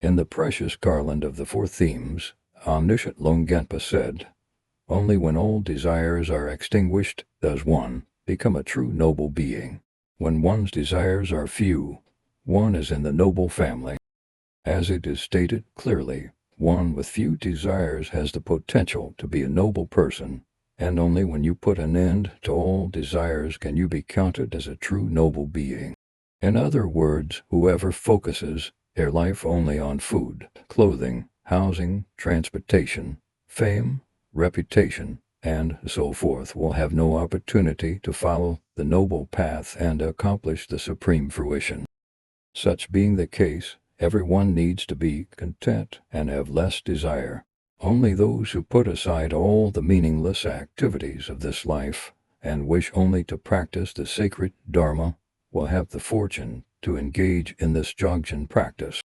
In the Precious Garland of the Four Themes, Omniscient Longchenpa said, "Only when all desires are extinguished does one become a true noble being. When one's desires are few, one is in the noble family." As it is stated clearly, one with few desires has the potential to be a noble person, and only when you put an end to all desires can you be counted as a true noble being. In other words, whoever focuses their life only on food, clothing, housing, transportation, fame, reputation, and so forth will have no opportunity to follow the noble path and accomplish the supreme fruition. Such being the case, everyone needs to be content and have less desire. Only those who put aside all the meaningless activities of this life and wish only to practice the sacred dharma will have the fortune to engage in this Dzogchen practice.